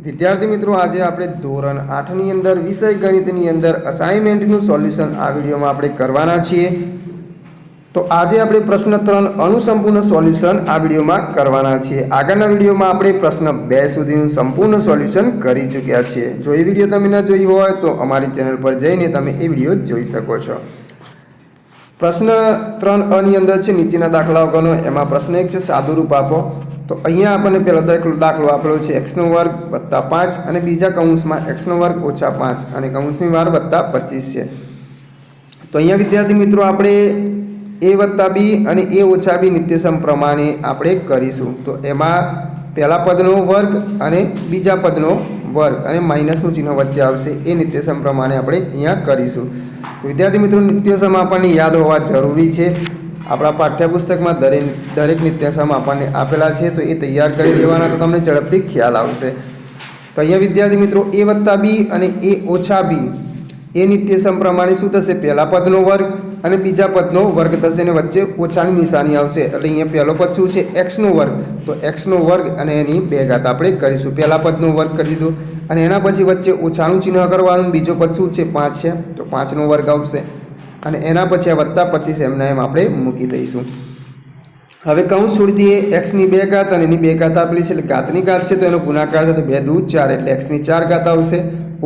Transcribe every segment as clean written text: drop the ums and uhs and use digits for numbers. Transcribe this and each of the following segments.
વિદ્યાર્થી મિત્રો, આજે આપણે ધોરણ 8 ની અંદર વિષય ગણિતની અંદર અસાઇનમેન્ટનું સોલ્યુશન આ વિડીયોમાં આપણે કરવાના છીએ। તો આજે આપણે પ્રશ્ન 3 અનુસંપૂર્ણ સોલ્યુશન આ વિડીયોમાં કરવાના છીએ। આગળના વિડીયોમાં આપણે પ્રશ્ન 2 સુધીનું સંપૂર્ણ સોલ્યુશન કરી ચૂક્યા છીએ। જો એ વિડીયો તમે ન જોઈ હોય તો અમારી ચેનલ પર જઈને તમે એ વિડીયો જોઈ શકો છો। પ્રશ્ન 3 ની અંદર છે નીચેના દાખલાઓ ગણો। એમાં પ્રશ્ન 1 છે સાદુરૂપ આપો। તો અહીંયા આપણને પહેલો દાખલો આપેલો છે x² + 5 અને બીજા કૌંસમાં x² - 5 અને કૌંસની બહાર +25 છે। તો અહીંયા વિદ્યાર્થી મિત્રો આપણે a + b અને a - b નિત્યસમ પ્રમાણે આપણે કરીશું। તો એમાં પહેલા પદનો વર્ગ અને બીજા પદનો વર્ગ અને માઇનસનું ચિહ્ન વચ્ચે આવશે એ નિત્યસમ પ્રમાણે આપણે અહીંયા કરીશું। વિદ્યાર્થી મિત્રો, નિત્યસમ આપણને યાદ હોવા જરૂરી છે। આપણા પાઠ્યપુસ્તકમાં દરેક નિત્યસમ આપણને આપેલા છે, તો એ તૈયાર કરી દેવાના, તો તમને ઝડપથી ખ્યાલ આવશે। તો અહીંયા વિદ્યાર્થી મિત્રો a + b અને a - b એ નિત્યસમ પ્રમાણે શું થશે? પહેલા પદનો વર્ગ અને બીજા પદનો વર્ગ થશે અને વચ્ચે ઓછાની નિશાની આવશે। એટલે અહીંયા પહેલો પદ શું છે? x²। તો x² અને એની 2 ઘાત આપણે કરીશું। પહેલા પદનો વર્ગ કરી દીધો અને એના પછી વચ્ચે ઓછાનું ચિહ્ન કરવાનું। બીજો પદ શું છે? 5 છે, તો 5નો વર્ગ આવશે અને એના પછી આ +25 એમના એમ આપણે મૂકી દઈશું। હવે કૌંસ છોડી દઈએ। x ની 2 ઘાત અને એની 2 ઘાત આપેલી છે, એટલે ઘાતની ઘાત છે તો એનો ગુણાકાર થાય તો 2 દુ 4, એટલે x ની 4 ઘાત આવશે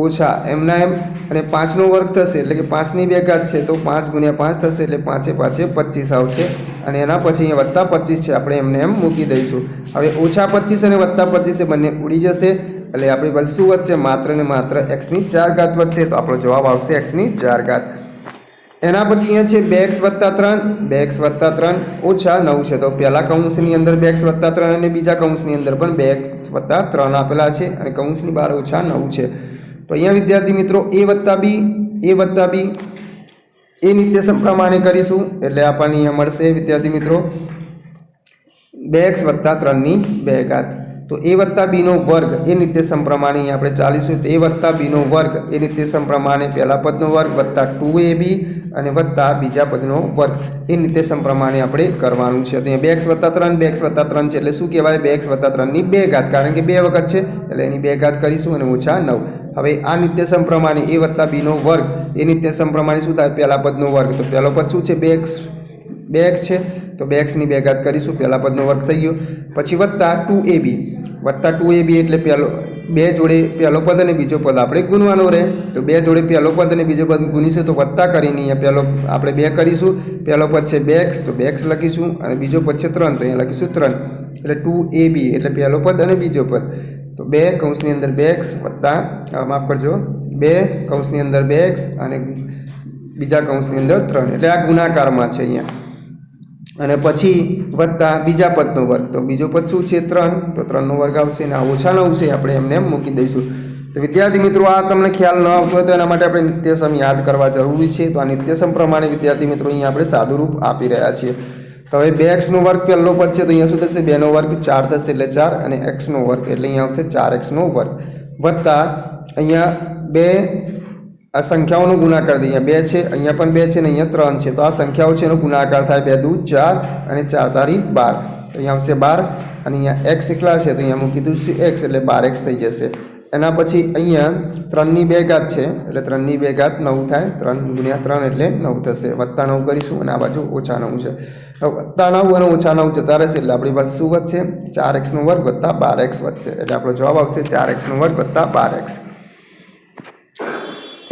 ઓછા એમના એમ અને 5નો વર્ગ થશે, એટલે કે 5 ની 2 ઘાત છે તો 5 × 5 થશે, એટલે 5 × 5 = 25 આવશે અને એના પછી અહીંયા +25 છે આપણે એમને એમ મૂકી દઈશું। હવે -25 અને +25 બંને ઉડી જશે, એટલે આપણી પાસે શું વધશે? માત્ર ને માત્ર x ની 4 ઘાત વધશે। તો આપણો જવાબ આવશે x ની 4 ઘાત। એના પછી અહીંયા છે 2x + 3 2x + 3 - 9 છે। તો પહેલા કૌંસની અંદર 2x + 3 અને બીજા કૌંસની અંદર પણ 2x + 3 આપેલા છે અને કૌંસની બહાર -9 છે। તો અહીંયા વિદ્યાર્થી મિત્રો a + b એ નિત્યસમ પ્રમાણે કરીશું, એટલે આપણને અહીંયા મળશે વિદ્યાર્થી મિત્રો 2x + 3 ની 2 ઘાત। તો a + b નો વર્ગ એ નિત્યસમ પ્રમાણે અહીંયા આપણે ચાલીશું। તો a + b નો વર્ગ એ નિત્યસમ પ્રમાણે પહેલા પદનો વર્ગ +2ab અને બીજા પદનો વર્ગ એ નિત્યસમ પ્રમાણે આપણે કરવાનું છે। તો અહીંયા 2x + 3 2x + 3 છે, એટલે શું કહેવાય? 2x + 3 ની 2 ઘાત, કારણ કે 2 વખત છે એટલે એની 2 ઘાત કરીશું અને -9। હવે આ નિત્યસમ પ્રમાણે a + b નો વર્ગ એ નિત્યસમ પ્રમાણે શું થાય? પહેલા પદનો વર્ગ, તો પહેલો પદ શું છે? 2x છે, તો 2x ની 2 ઘાત કરીશું, પહેલા પદનો વર્ગ થઈ ગયો। પછી +2ab એટલે પહેલો 2 જોડે પહેલો પદ અને બીજો પદ આપણે ગુણવાનો રહે। તો 2 જોડે પહેલો પદ અને બીજો પદ ગુણીશું તો વત્તા કરીને અહીંયા પહેલો આપણે 2 કરીશું। પહેલો પદ છે 2x, તો 2x લખીશું અને બીજો પદ છે 3, તો અહીંયા લખીશું 3, એટલે 2ab એટલે પહેલો પદ અને બીજો પદ। તો 2 કૌંસની અંદર 2x માફ કરજો 2 કૌંસની અંદર 2x અને બીજા કૌંસની અંદર 3, એટલે આ ગુણાકારમાં છે અહીંયા। અને પછી વત્તા બીજા પદનો વર્ગ, તો બીજો પદ શું છે? 3, તો 3નો વર્ગ આવશે અને આ -9 છે આપણે એમને એમ મૂકી દઈશું। તો વિદ્યાર્થી મિત્રો, આ તમને ખ્યાલ ન આવતો હોય તો એના માટે આપણે નિત્યસમ યાદ કરવા જરૂરી છે। તો આ નિત્યસમ પ્રમાણે વિદ્યાર્થી મિત્રો અહીંયા આપણે સાદુરૂપ આપી રહ્યા છીએ। તો હવે 2x નો વર્ગ પહેલો પદ છે, તો અહીંયા શું થશે? 2 નો વર્ગ 4 થશે, એટલે 4 અને x નો વર્ગ એટલે અહીંયા આવશે 4x નો વર્ગ વત્તા અહીંયા 2 આ સંખ્યાઓનો ગુણાકાર દઈએ। અહીંયા 2 છે, અહીંયા પણ 2 છે અને અહીંયા 3 છે, તો આ સંખ્યાઓ છે એનો ગુણાકાર થાય 2 દુ 4 અને 4 તારી 12, તો અહીંયા આવશે 12 અને અહીંયા x એકલા છે તો અહીંયા મૂકી દઈશું x, એટલે 12x થઈ જશે। એના પછી અહીંયા 3 ની 2 ઘાત છે, એટલે 3 ની 2 ઘાત 9 થાય, 3 × 3 એટલે 9 થશે, +9 કરીશું અને આ બાજુ -9 છે। +9 અને -9 જતા રહેશે, એટલે આપણી પાસે શું વધશે? 4x² + 12x વધશે, એટલે આપણો જવાબ આવશે 4x² + 12x।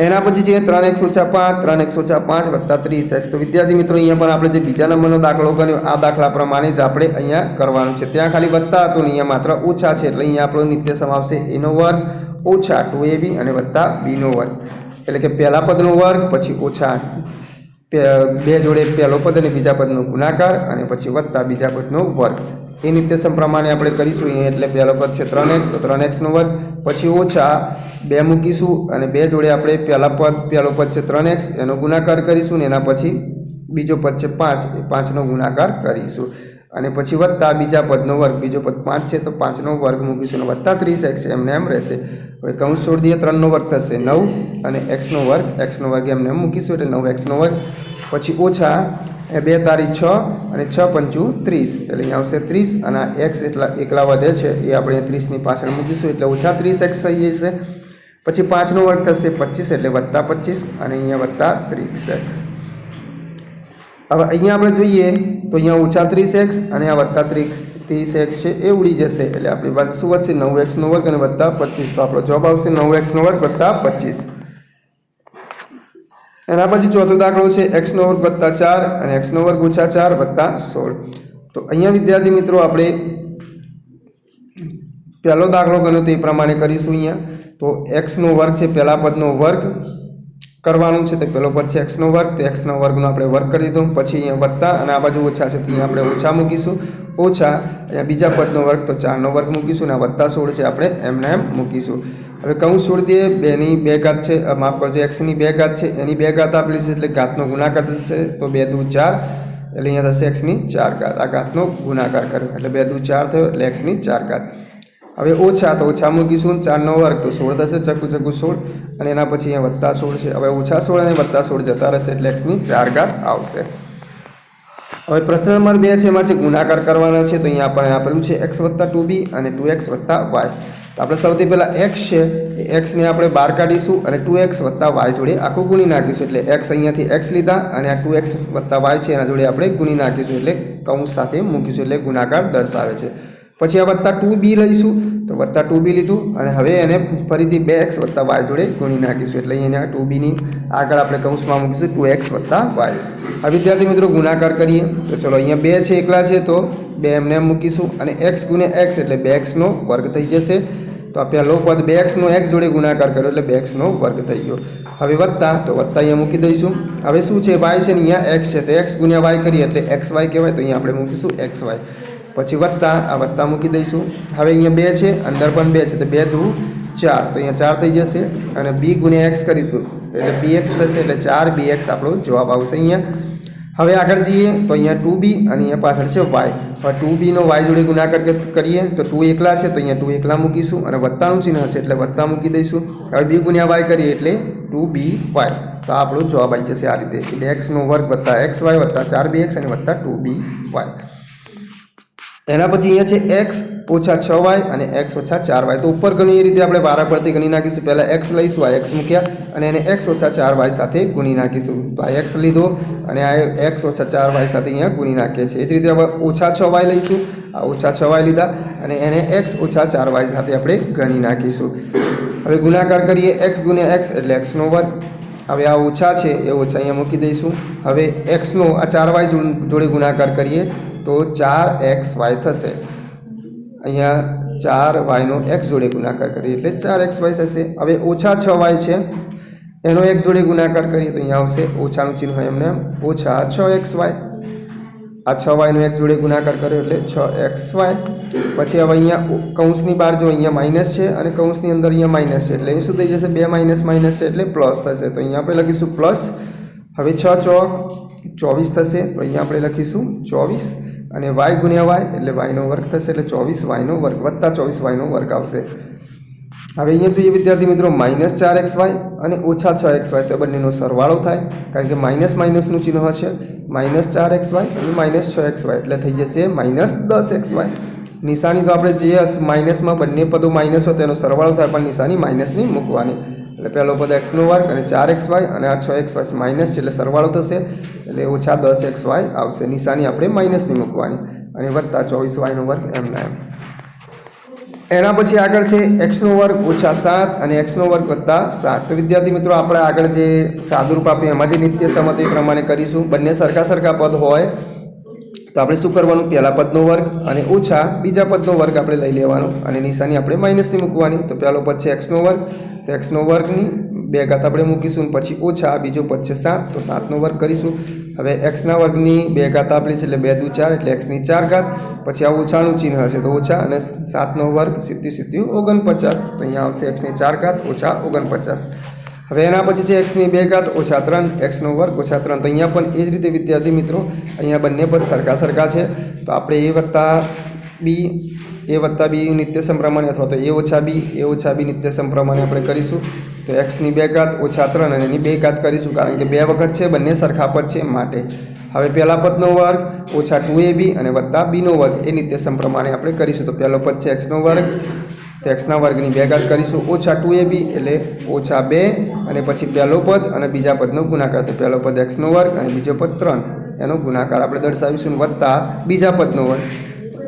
એના પછી છે 3x - 5 3x - 5 + 30x। તો વિદ્યાર્થી મિત્રો અહીંયા પણ આપણે જે બીજા નંબરનો દાખલો કર્યો આ દાખલા પ્રમાણે જ આપણે અહીંયા કરવાનું છે। ત્યાં ખાલી વત્તા હતું ને અહીંયા માત્ર ઓછા છે, એટલે અહીંયા આપણો નિત્યસમ આવશે a² - 2ab અને b², એટલે કે પહેલા પદનો વર્ગ પછી ઓછા 2 જોડે પહેલો પદ અને બીજા પદનો ગુણાકાર અને પછી વત્તા બીજા પદનો વર્ગ એ નિત્યસમ પ્રમાણે આપણે કરીશું। એટલે પહેલો પદ છે 3x, તો 3x નો વર્ગ પછી ઓછા 2 મૂકીશું અને 2 જોડે આપણે પહેલો પદ છે 3x એનો ગુણાકાર કરીશું ને એના પછી બીજો પદ છે 5 એ 5નો ગુણાકાર કરીશું અને પછી વત્તા બીજા પદનો વર્ગ, બીજો પદ 5 છે તો 5નો વર્ગ મૂકીશું અને +30x એમને એમ રહેશે। હવે કૌંસ છોડી દઈએ, 3નો વર્ગ થશે 9 અને x નો વર્ગ એમને એમ મૂકીશું, એટલે 9x નો વર્ગ પછી ઓછા એ 2 તારીખ 6 અને 6 પંચું 30 એટલે અહીંયા આવશે 30 અને એક્સ એકલા વધે છે એ આપણે 30ની પાછળ મૂકીશું એટલે ઓછા 30x થઈ જશે. પછી 5નો વર્ગ થશે 25 એટલે વત્તા 25 અને અહીંયા વત્તા 30x. હવે અહીંયા આપણે જોઈએ તો અહીંયા ઓછા 30x અને આ વત્તા 30x છે એ ઉડી જશે એટલે આપણી પાસે શું વધશે 9x નો વર્ગ અને વત્તા 25. તો આપણો જવાબ આવશે 9x નો વર્ગ વત્તા 25. એના પછી ચોથો દાખલો છે x નો વર્ગ વત્તા 4 અને x નો વર્ગ ઓછા 4 વત્તા 16. તો અહીંયા વિદ્યાર્થી મિત્રો આપણે પહેલો દાખલો ગણ્યો તે પ્રમાણે કરીશું. અહીંયા તો x નો વર્ગ છે પહેલા પદનો વર્ગ કરવાનું છે. તો પહેલો પદ છે x નો વર્ગ, તો x નો વર્ગનો આપણે વર્ગ કરી દીધો. પછી અહીંયા વત્તા અને આ બાજુ ઓછા છે તો અહીંયા આપણે ઓછા મૂકીશું. ઓછા અહીંયા બીજા પદનો વર્ગ તો 4 નો વર્ગ મૂકીશું અને આ વત્તા 16 છે આપણે એમને એમ મૂકીશું. હવે કૌંસ છોડી દઈએ. 2ની 2 ઘાત છે, માફ કરજો, x ની 2 ઘાત છે એની 2 ઘાત આપેલી છે એટલે ઘાતનો ગુણાકાર થશે. તો 2 દુ 4 એટલે અહીંયા થશે x ની 4 ઘાત. આ ઘાતનો ગુણાકાર કર્યો એટલે 2 દુ 4 થયો એટલે x ની 4 ઘાત. હવે ઓછા તો ઓછા મૂકીશું. 4 નો વર્ગ તો 16 થશે, ચક્કુ ચક્કુ 16 અને એના પછી અહીંયા વત્તા 16 છે. હવે ઓછા 16 અને વત્તા 16 જતા રહેશે એટલે x ની 4 ઘાત આવશે. હવે પ્રશ્ન નંબર 2 છે એમાં છે ગુણાકાર કરવાના છે. તો અહીંયા આપણે આપેલું છે x વત્તા 2b અને 2x વત્તા y. તો આપણે સૌથી પહેલાં x છે એ x ને આપણે બહાર કાઢીશું અને 2x વત્તા y જોડે આખું ગુણી નાખીશું. એટલે x અહીંયાથી x લીધા અને આ 2x વત્તા y છે એના જોડે આપણે ગુણી નાખીશું એટલે કૌંસ સાથે મૂકીશું એટલે ગુણાકાર દર્શાવે છે. પછી આ વત્તા 2b લઈશું તો વત્તા 2b લીધું અને હવે એને ફરીથી 2x વત્તા y જોડે ગુણી નાખીશું એટલે અહીંયા 2bની આગળ આપણે કૌંસમાં મૂકીશું 2x વત્તા y. આ વિદ્યાર્થી મિત્રો ગુણાકાર કરીએ તો ચલો અહીંયા 2 છે એકલા છે તો 2 એમને એમ મૂકીશું અને x ગુણ્યા x એટલે 2x નો વર્ગ થઈ જશે. તો આ પહેલો પદ 2x નો x જોડે ગુણાકાર કર્યો એટલે 2x નો વર્ગ થઈ ગયો. હવે વત્તા તો વત્તા અહીંયા મૂકી દઈશું. હવે શું છે y છે ને અહીંયા x છે તો x ગુણ્યા y કરીએ એટલે xy કહેવાય તો અહીંયા આપણે મૂકીશું xy. પછી વત્તા આ વત્તા મૂકી દઈશું. હવે અહીંયા 2 છે અંદર પણ 2 છે તો 2 દુ 4 તો અહીંયા 4 થઈ જશે અને b ગુણ્યા x કરીશું એટલે bx થશે એટલે 4bx આપણો જવાબ આવશે અહીંયા. હવે આગળ જઈએ તો અહીંયા 2b અને અહીંયા પાછળ છે y. હવે 2b નો y જોડે ગુણાકાર કરીએ તો 2 એકલા છે તો અહીંયા 2 એકલા મૂકીશું અને વત્તાનું ચિહ્ન છે એટલે વત્તા મૂકી દઈશું. હવે b ગુણ્યા y કરીએ એટલે 2by. તો આપણો જવાબ આવી જશે આ રીતે 2x નો વર્ગ વત્તા xy વત્તા 4bx અને વત્તા 2by. એના પછી અહીંયા છે x ઓછા 6y અને x ઓછા 4y. તો ઉપર ગણી એ રીતે આપણે વારા પરથી ગણી નાખીશું. પહેલાં x લઈશું, આ x મૂક્યા અને એને x ઓછા 4y સાથે ગુણી નાખીશું. તો આ x લીધો અને આ x ઓછા 4y સાથે અહીંયા ગુણી નાખીએ છીએ. એ જ રીતે હવે ઓછા 6y લઈશું, આ ઓછા 6y લીધા અને એને x ઓછા 4y સાથે આપણે ગણી નાખીશું. હવે ગુણાકાર કરીએ x ગુણ્યા x એટલે x નો વર્ગ. હવે આ ઓછા છે એ ઓછા અહીંયા મૂકી દઈશું. હવે x નો આ 4y જોડે ગુણાકાર કરીએ તો 4xy થશે. અહીંયા 4y નો x જોડે ગુણાકાર કરીએ એટલે 4xy થશે. હવે ઓછા 6y છે એનો x જોડે ગુણાકાર કરીએ તો અહીંયા આવશે ઓછાનું ચિહ્ન હોય એમને ઓછા 6xy. આ 6y નો x જોડે ગુણાકાર કર્યો એટલે 6xy. પછી હવે અહીંયા કૌંસની બહાર જો અહીંયા માઇનસ છે અને કૌંસની અંદર અહીંયા માઇનસ છે એટલે શું થઈ જશે 2 માઇનસ માઇનસ છે એટલે પ્લસ થશે. તો અહીંયા આપણે લખીશું પ્લસ. હવે 6 ચોક 24 થશે તો અહીંયા આપણે લખીશું 24 અને y ગુણ્યા y એટલે y નો વર્ગ થશે એટલે 24y નો વર્ગ વત્તા 24y નો વર્ગ આવશે. હવે અહીંયા જોઈએ વિદ્યાર્થી મિત્રો માઇનસ 4xy અને ઓછા 6xy તો બંનેનો સરવાળો થાય કારણ કે માઇનસ માઇનસનું ચિહ્ન હશે. માઇનસ 4xy અને માઇનસ 6xy એટલે થઈ જશે માઇનસ 10xy. નિશાની તો આપણે જે માઇનસમાં બંને પદો માઇનસ હોય તેનો સરવાળો થાય પણ નિશાની માઇનસની મૂકવાની. એટલે પહેલો પદ x નો વર્ગ અને 4xy અને આ 6xy માઇનસ છે એટલે સરવાળો થશે એટલે ઓછા 10xy આવશે. નિશાની આપણે માઇનસની મૂકવાની અને વત્તા 24y નો વર્ગ એમના એમ. એના પછી આગળ છે x નો વર્ગ ઓછા 7 અને x નો વર્ગ વત્તા 7. તો વિદ્યાર્થી મિત્રો આપણે આગળ જે સાદુરૂપ આપ્યું એમાં જે નિત્ય સમત એ પ્રમાણે કરીશું. બંને સરખા પદ હોય તો આપણે શું કરવાનું પહેલા પદનો વર્ગ અને ઓછા બીજા પદનો વર્ગ આપણે લઈ લેવાનો અને નિશાની આપણે માઇનસની મૂકવાની. તો પહેલો પદ છે x નો વર્ગ તો x નો વર્ગની 2 ઘાત આપણે મૂકીશું પછી ઓછા બીજો પદ છે 7 તો 7 નો વર્ગ કરીશું. હવે x ના વર્ગની 2 ઘાત આપેલી છે એટલે 2 દુ 4 એટલે x ની 4 ઘાત. પછી આ ઓછાનું ચિહ્ન હશે તો ઓછા અને 7 નો વર્ગ 7 49 તો અહીંયા આવશે x ની 4 ઘાત ઓછા 49. હવે એના પછી છે x ની 2 ઘાત ઓછા 3 x નો વર્ગ ઓછા 3. તો અહીંયા પણ એ જ રીતે વિદ્યાર્થી મિત્રો અહીંયા બંને પદ સરખા છે તો આપણે a વત્તા b નિત્યસમ પ્રમાણે અથવા તો a ઓછા b નિત્યસમ પ્રમાણે આપણે કરીશું. તો x ની 2 ઘાત ઓછા 3 અને એની 2 ઘાત કરીશું કારણ કે 2 વખત છે બંને સરખા પદ છે માટે. હવે પહેલા પદનો વર્ગ ઓછા 2ab અને વત્તા bનો વર્ગ એ નિત્યસમ પ્રમાણે આપણે કરીશું. તો પહેલો પદ છે xનો વર્ગ, તો xના વર્ગની 2 ઘાત કરીશું, ઓછા 2ab એટલે ઓછા 2 અને પછી પહેલો પદ અને બીજા પદનો ગુણાકાર. તો પહેલો પદ xનો વર્ગ અને બીજો પદ 3 એનો ગુણાકાર આપણે દર્શાવીશું, વત્તા બીજા પદનો વર્ગ,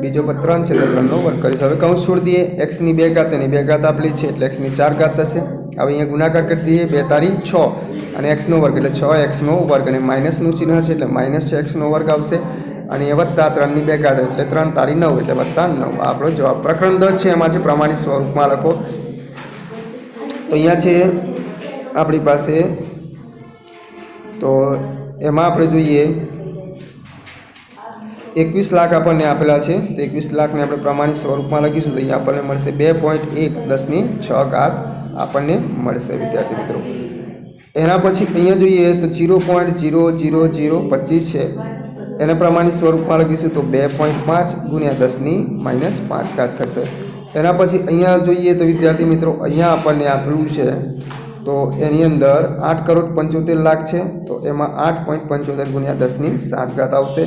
બીજો પદ 3 છે તો 3નો વર્ગ કરીશું. હવે કૌંસ છોડી દઈએ, xની 2 ઘાત એની 2 ઘાત આપેલી છે એટલે xની 4 ઘાત થશે. હવે અહીંયા ગુણાકાર કરી દઈએ, 2 તારી 6 અને xનો વર્ગ એટલે 6xનો વર્ગ અને માઇનસનું ચિહ્ન છે એટલે માઇનસ 6xનો વર્ગ આવશે અને એ વત્તા 3ની 2 ઘાત એટલે 3 તારી 9 એટલે વત્તા 9. આ આપણો જવાબ. પ્રકરણ 10 છે એમાં છે પ્રમાણિત સ્વરૂપમાં લખો. તો અહીંયા છે આપણી પાસે, તો એમાં આપણે જોઈએ 21 લાખ આપણને આપેલા છે. તો 21 લાખને આપણે પ્રમાણિત સ્વરૂપમાં લખીશું તો અહીંયા આપણને મળશે 2.1 10 ની 6 ઘાત આપણને મળશે વિદ્યાર્થી મિત્રો. એના પછી અહીંયા જોઈએ તો 0.00025 છે એને પ્રમાણિત સ્વરૂપમાં લખીશું તો 2.5 ગુણ્યા 10 ની -5 ઘાત થશે. એના પછી અહીંયા જોઈએ તો વિદ્યાર્થી મિત્રો અહીંયા આપણને આપેલું છે તો એની અંદર 8,75,00,000 છે તો એમાં 8.75 ગુણ્યા 10 ની 7 ઘાત આવશે.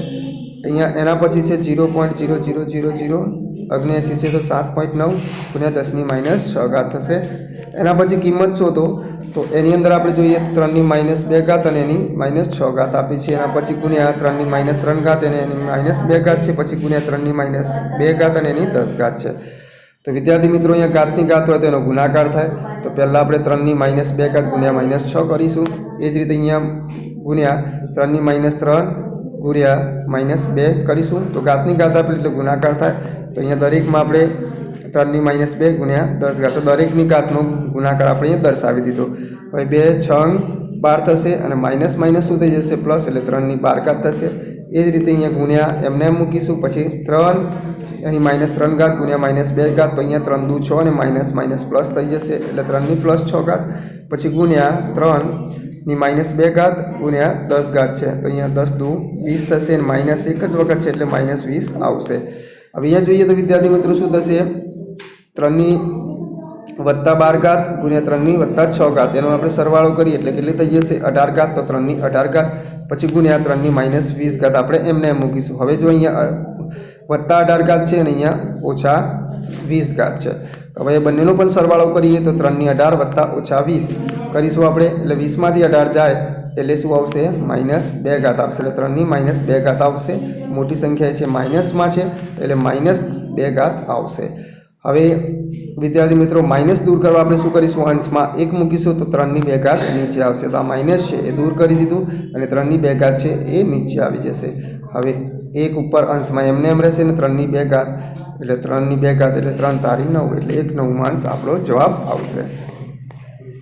અહીંયા એના પછી છે 0.00079 છે તો 7.9 ગુણ્યા 10 ની -6 ઘાત થશે. એના પછી કિંમત શોધો તો એની અંદર આપણે જોઈએ તો 3ની -2 ઘાત અને એની -6 ઘાત આપી છે. એના પછી ગુણ્યા 3ની -3 ઘાત અને એની -2 ઘાત છે, પછી ગુણ્યા 3ની -2 ઘાત અને એની 10 ઘાત છે. તો વિદ્યાર્થી મિત્રો અહીંયા ઘાતની ઘાત હોય તો એનો ગુણાકાર થાય. તો પહેલાં આપણે 3ની -2 ઘાત ગુણ્યા -6 કરીશું. એ જ રીતે અહીંયા ગુણ્યા 3ની -3 ગુણ્યા -2 કરીશું. તો ઘાતની ઘાત આપેલી એટલે ગુણાકાર થાય. તો અહીંયા દરેકમાં આપણે 3ની -2 ગુણ્યા 10 ઘાત, તો દરેકની ઘાતનો ગુણાકાર આપણે અહીંયા દર્શાવી દીધો. હવે 2 6 12 થશે અને માઇનસ માઇનસ શું થઈ જશે પ્લસ એટલે 3ની 12 ઘાત થશે. એ જ રીતે અહીંયા ગુણ્યા એમને એમ મૂકીશું, પછી 3 એની -3 ઘાત ગુણ્યા -2 ઘાત, તો અહીંયા 3 દુ 6 અને માઇનસ માઇનસ પ્લસ થઈ જશે એટલે 3ની +6 ઘાત, પછી ગુણ્યા 3ની -2 ઘાત ગુણ્યા 10 ઘાત છે તો અહીંયા 10 દુ 20 થશે અને માઇનસ એક જ વખત છે એટલે -20 આવશે. હવે અહીંયા જોઈએ તો વિદ્યાર્થી મિત્રો શું થશે 3ની +12 ઘાત ગુણ્યા 3ની +6 ઘાત એનો આપણે સરવાળો કરીએ એટલે કેટલી થઈ જશે 18 ઘાત, તો 3ની 18 ઘાત પછી ગુણ્યા 3ની -20 ઘાત આપણે એમને એમ મૂકીશું. હવે જો અહીંયા +18 ઘાત છે અને અહીંયા -20 ઘાત છે. હવે એ બંનેનો પણ સરવાળો કરીએ તો 3ની 18 + -20 કરીશું આપણે એટલે 20માંથી 18 જાય એટલે શું આવશે -2 ઘાત આવશે એટલે 3ની -2 ઘાત આવશે. મોટી સંખ્યા છે માઇનસમાં છે એટલે -2 ઘાત આવશે. હવે વિદ્યાર્થી મિત્રો માઇનસ દૂર કરવા આપણે શું કરીશું અંશમાં 1 મૂકીશું તો 3ની 2 ઘાત નીચે આવશે. તો આ માઇનસ છે એ દૂર કરી દીધું અને 3ની 2 ઘાત છે એ નીચે આવી જશે. હવે 1 ઉપર અંશમાં એમને એમ રહેશે ને 3ની 2 ઘાત એટલે 3ની 2 ઘાત એટલે 3 તારી 9 એટલે 1/9 અંશ આપણો જવાબ આવશે.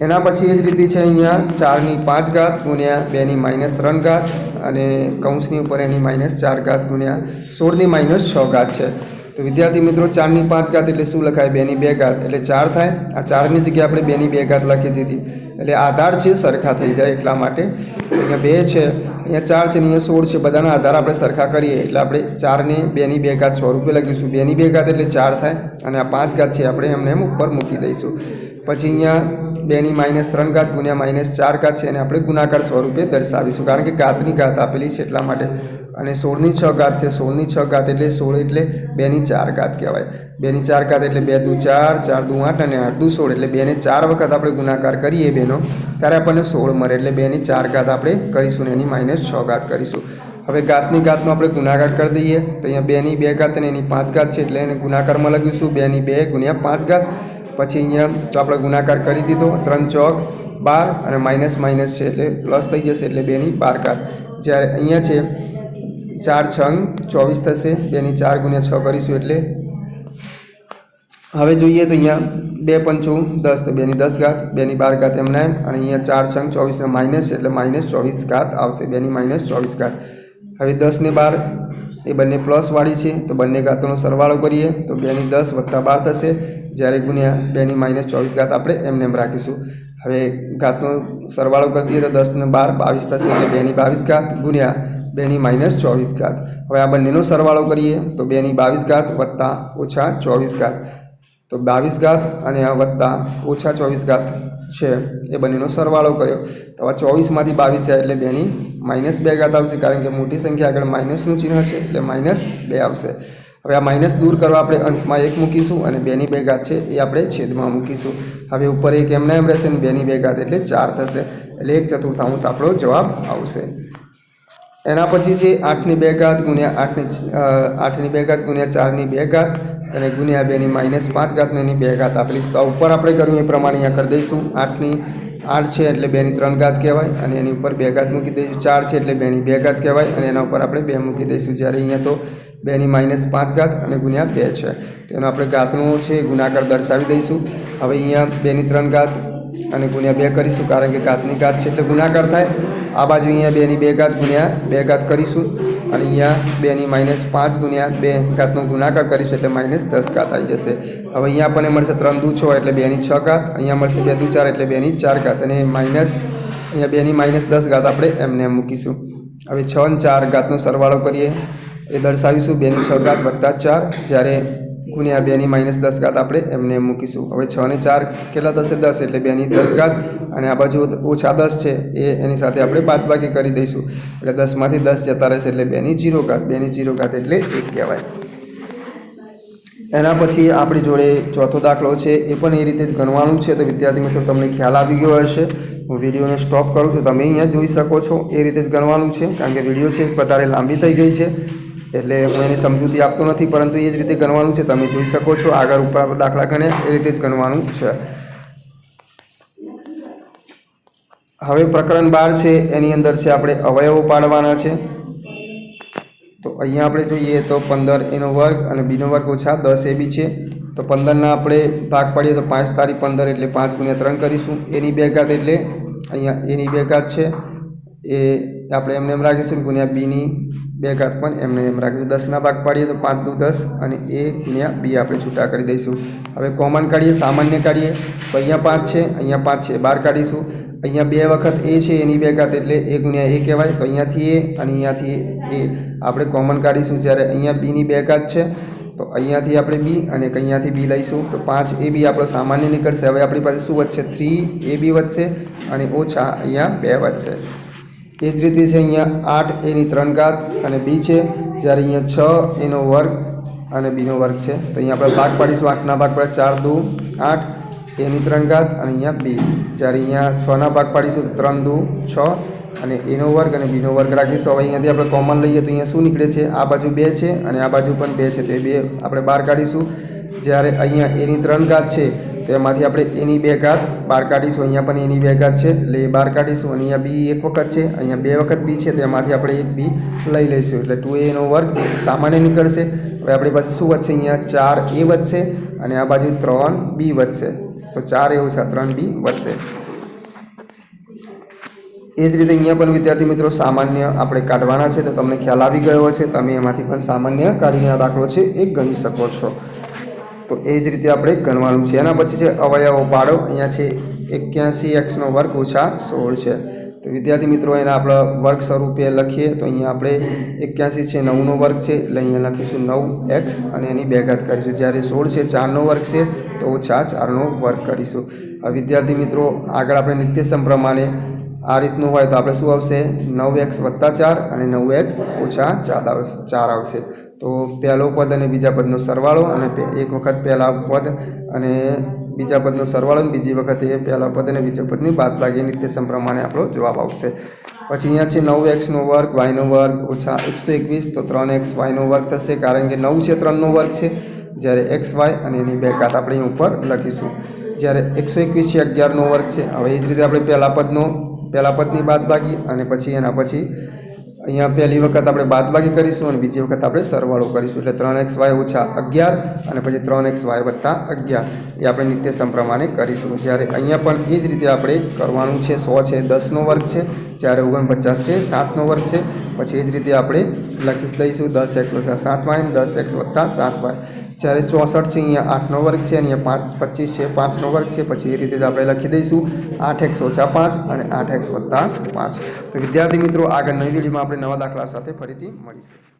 એના પછી એ જ રીતે છે અહીંયા 4ની 5 ઘાત ગુણ્યા 2ની -3 ઘાત અને કૌંસની ઉપર એની -4 ઘાત ગુણ્યા 16ની -6 ઘાત છે. તો વિદ્યાર્થી મિત્રો 4ની 5 ઘાત એટલે શું લખાય 2ની 2 ઘાત એટલે 4 થાય. આ 4ની જગ્યાએ આપણે 2ની 2 ઘાત લખી દીધી એટલે આધાર છે સરખા થઈ જાય એટલા માટે. અહીંયા 2 છે અહીંયા 4 છે ને અહીંયા 16 છે, બધાના આધાર આપણે સરખા કરીએ એટલે આપણે 4ને 2ની 2 ઘાત સ્વરૂપે લખીશું. 2ની 2 ઘાત એટલે 4 થાય અને આ 5 ઘાત છે આપણે એમને એમ ઉપર મૂકી દઈશું. પછી અહીંયા 2ની -3 ઘાત ગુણ્યા -4 ઘાત છે અને આપણે ગુણાકાર સ્વરૂપે દર્શાવીશું કારણ કે ઘાતની ઘાત આપેલી છે એટલા માટે. અને 16ની 6 ઘાત છે, 16ની 6 ઘાત એટલે 16 એટલે 2ની 4 ઘાત કહેવાય. 2ની 4 ઘાત એટલે 2 દુ 4, 4 દુ 8 અને 8 દુ 16 એટલે 2ને 4 વખત આપણે ગુણાકાર કરીએ બેનો ત્યારે આપણને 16 મળે એટલે 2ની 4 ઘાત આપણે કરીશું ને એની -6 ઘાત કરીશું. હવે ઘાતની ઘાતનો આપણે ગુણાકાર કરી દઈએ તો અહીંયા 2ની 2 ઘાત અને એની 5 ઘાત છે એટલે એને ગુણાકારમાં લખીશું 2ની 2 ગુણ્યા 5 ઘાત. પછી અહીંયા તો આપણે ગુણાકાર કરી દીધો 3 ચોક 12 અને માઇનસ માઇનસ છે એટલે પ્લસ થઈ જશે એટલે 2ની 12 ઘાત. જ્યારે અહીંયા છે 4 6 24 થશે, 2ની 4 ગુણ્યા 6 કરીશું એટલે હવે જોઈએ તો અહીંયા 2 5 10 તો 2ની 10 ઘાત 2ની 12 ઘાત એમને એમ અને અહીંયા 4 6 24 ને માઇનસ એટલે -24 ઘાત આવશે 2ની -24 ઘાત. હવે 10 ને 12 એ બંને પ્લસવાળી છે તો બંને ઘાતોનો સરવાળો કરીએ તો 2ની 10 + 12 થશે, જ્યારે ગુણ્યા 2ની -24 ઘાત આપણે એમને એમ રાખીશું. હવે ઘાતનો સરવાળો કરી દઈએ તો 10 ને 12 22 થશે એટલે 2ની 22 ઘાત ગુણ્યા 2ની -24 ઘાત. હવે આ બંનેનો સરવાળો કરીએ તો 2ની 22 ઘાત + -24 ઘાત તો 22 ઘાત અને આ + -24 ઘાત છે એ બંનેનો સરવાળો કર્યો તો હવે 24માંથી 22 જાય એટલે 2 ની -2 ઘાત આવશે, કારણ કે મોટી સંખ્યા આગળ માઇનસનું ચિહ્ન છે એટલે -2 આવશે। હવે આ માઇનસ દૂર કરવા આપણે અંશમાં 1 મૂકીશું અને 2 ની 2 ઘાત છે એ આપણે છેદમાં મૂકીશું। હવે ઉપર 1 એમના એમ રહેશે અને 2 ની 2 ઘાત એટલે 4 થશે, એટલે 1/4 આપણો જવાબ આવશે। એના પછી છે 8 ની 2 ઘાત ગુણ્યા 8 ની 2 ઘાત ગુણ્યા 4 ની 2 ઘાત અને ગુણ્યા 2 ની -5 ઘાત ને એની 2 ઘાત આપેલી છે। તો આ ઉપર આપણે કર્યું એ પ્રમાણે અહીંયા કરી દઈશું। 8 ની 8 છે એટલે 2 ની 3 ઘાત કહેવાય અને એની ઉપર 2 ઘાત મૂકી દઈશું। 4 છે એટલે 2 ની 2 ઘાત કહેવાય અને એના ઉપર આપણે 2 મૂકી દઈશું। જ્યારે અહીંયા તો 2 ની -5 ઘાત અને ગુણ્યા 2 છે, તેનો આપણે ઘાતનો છે ગુણાકાર દર્શાવી દઈશું। હવે અહીંયા 2 ની 3 ઘાત અને ગુણ્યા 2 કરીશું, કારણ કે ઘાતની ઘાત છે એટલે ગુણાકાર થાય। આ બાજુ અહીંયા 2 ની 2 ઘાત ગુણ્યા 2 ઘાત કરીશું અને અહીંયા 2 ની -5 ગુણ્યા 2 ઘાતનો ગુણાકાર કરીશું એટલે -10 ઘાત આવી જશે। હવે અહીંયા આપણને મળશે 3 દુ 6 એટલે 2 ની 6 ઘાત, અહીંયા મળશે 2 દુ 4 એટલે 2 ની 4 ઘાત અને અહીંયા 2 ની -10 ઘાત આપણે એમને એમ મૂકીશું। હવે 6 અને 4 ઘાતનો સરવાળો કરીએ એ દર્શાવીશું 2 ની 6 ઘાત વત્તા 4, જ્યારે ગુણ્યા 2 ની -10 ઘાત આપણે એમને એમ મૂકીશું। હવે 6 ને 4 કેટલા થશે 10 એટલે 2 ની 10 ઘાત અને આ બાજુ -10 છે એની સાથે આપણે બાદબાકી કરી દઈશું એટલે 10માંથી 10 જતા રહેશે એટલે 2 ની 0 ઘાત, 2 ની 0 ઘાત એટલે 1 કહેવાય। એના પછી આપણી જોડે ચોથો દાખલો છે, એ પણ એ રીતે જ ગણવાનું છે। તો વિદ્યાર્થી મિત્રો તમને ખ્યાલ આવી ગયો હશે, હું વિડીયોને સ્ટોપ કરું છું, તમે અહીંયા જોઈ શકો છો એ રીતે જ ગણવાનું છે, કારણ કે વિડીયો છે વધારે લાંબી થઈ ગઈ છે એટલે હું એની સમજૂતી આપતો નથી, પરંતુ એ જ રીતે ગણવાનું છે, તમે જોઈ શકો છો। આગળ ઉપર દાખલા ગણે એ રીતે જ ગણવાનું છે। હવે પ્રકરણ 12 છે એની અંદર છે આપણે અવયવો પાડવાના છે। તો અહીંયા આપણે જોઈએ તો 15 એનો વર્ગ અને બીનો વર્ગ ઓછા 10 એ બી છે। તો 15ના આપણે ભાગ પાડીએ તો 5 તારી 15 એટલે 5 ગુણ્યા 3 કરીશું। એની 2 ઘાત એટલે અહીંયા એની 2 ઘાત છે એ આપણે એમને એમ રાખીશું, ગુણ્યા બીની 2 ઘાત પણ એમને એમ રાખીશું। 10ના ભાગ પાડીએ તો 5 દુ 10 અને એ ગુણ્યા બી આપણે છૂટા કરી દઈશું। હવે કોમન કાઢીએ, સામાન્ય કાઢીએ તો અહીંયા 5 છે, અહીંયા 5 છે, બહાર કાઢીશું। અહીંયા 2 વખત એ છે એની 2 ઘાત એટલે એ ગુણ્યા એ કહેવાય, તો અહીંયાથી એ અને અહીંયાથી એ આપણે કોમન કાઢીશું। જ્યારે અહીંયા બીની 2 ઘાત છે તો અહીંયાથી આપણે બી અને અહીંયાથી બી લઈશું તો 5 એ બી આપણો સામાન્ય નીકળશે। હવે આપણી પાસે શું વધશે 3 એ બી વધશે અને ઓછા અહીંયા 2 વધશે। એ જ રીતે છે અહીંયા 8 એની 3 ઘાત અને બી છે, જ્યારે અહીંયા 6 એનો વર્ગ અને બીનો વર્ગ છે। તો અહીંયા આપણે ભાગ પાડીશું, 8ના ભાગ પડે 4 દુ 8 એની 3 ઘાત અને અહીંયા બી, જ્યારે અહીંયા 6ના ભાગ પાડીશું 3 દુ 6 અને એનો વર્ગ અને બીનો વર્ગ રાખીશું। હવે અહીંયાથી આપણે કોમન લઈએ તો અહીંયા શું નીકળે છે, આ બાજુ 2 છે અને આ બાજુ પણ 2 છે, તો એ 2 આપણે બહાર કાઢીશું। જ્યારે અહીંયા એની 3 ઘાત છે તો એમાંથી આપણે એની 2 ઘાત બહાર કાઢીશું। અહીંયા પણ એની 2 ઘાત છે એટલે એ બહાર કાઢીશું અને અહીંયા બી 1 વખત છે, અહીંયા 2 વખત બી છે, તેમાંથી આપણે 1 બી લઈ લઈશું એટલે 2a એનો વર્ગ સામાન્ય નીકળશે। હવે આપણી પાસે શું વધશે, અહીંયા 4a વધશે અને આ બાજુ 3b વધશે, તો 4a ઓછા 3b વધશે। એ જ રીતે અહીંયા પણ વિદ્યાર્થી મિત્રો સામાન્ય આપણે કાઢવાના છે, તો તમને ખ્યાલ આવી ગયો હશે, તમે એમાંથી પણ સામાન્ય કાઢીને આ દાખલો છે એ ગણી શકો છો। તો એ જ રીતે આપણે ગણવાનું છે। એના પછી છે અવયવો પાડો, અહીંયા છે 81x² ઓછા 16 છે। તો વિદ્યાર્થી મિત્રો એના આપણે વર્ગ સ્વરૂપે લખીએ તો અહીંયા આપણે 81 છે 9નો વર્ગ છે એટલે અહીંયા લખીશું 9x અને એની 2 ઘાત કરીશું। જ્યારે 16 છે 4નો વર્ગ છે તો ઓછા 4નો વર્ગ કરીશું। હવે વિદ્યાર્થી મિત્રો આગળ આપણે નિત્યસમ પ્રમાણે આ રીતનું હોય તો આપણે શું આવશે, 9x વત્તા 4 અને 9x ઓછા 4 આવશે। તો પહેલો પદ અને બીજા પદનો સરવાળો અને એક વખત પહેલા પદ અને બીજા પદનો સરવાળો અને બીજી વખતે પહેલા પદ અને બીજા પદની બાદબાકી નિત્યસમ પ્રમાણે આપણો જવાબ આવશે। પછી અહીંયા છે 9x² y નો વર્ગ ઓછા 121, તો 3x y નો વર્ગ થશે, કારણ કે 9 છે 3નો વર્ગ છે, જ્યારે xy અને એની 2 ઘાત આપણે અહીં ઉપર લખીશું। જ્યારે 121 છે 11નો વર્ગ છે। હવે એ જ રીતે આપણે પહેલા પદની બાદબાકી અને પછી એના પછી અહીંયા પહેલી વખત આપણે બાદબાકી કરીશું અને બીજી વખત આપણે સરવાળો કરીશું એટલે 3xy ઓછા 11 અને પછી 3xy વત્તા 11 એ આપણે નિત્યસમ પ્રમાણે કરીશું। જ્યારે અહીંયા પણ એ જ રીતે આપણે કરવાનું છે। 100 છે 10નો વર્ગ છે, જ્યારે 49 છે 7નો વર્ગ છે, પછી એ જ રીતે આપણે લખી દઈશું 10x ઓછા 7y અને 10x વત્તા 7y। જ્યારે 64 છે અહીંયા 8નો વર્ગ છે અને અહીંયા 25 છે 5નો વર્ગ છે, પછી એ રીતે જ આપણે લખી દઈશું 8x ઓછા 5 અને 8x વત્તા 5। તો વિદ્યાર્થી મિત્રો આગળ નવી વિડીયોમાં આપણે નવા દાખલા સાથે ફરીથી મળીશું।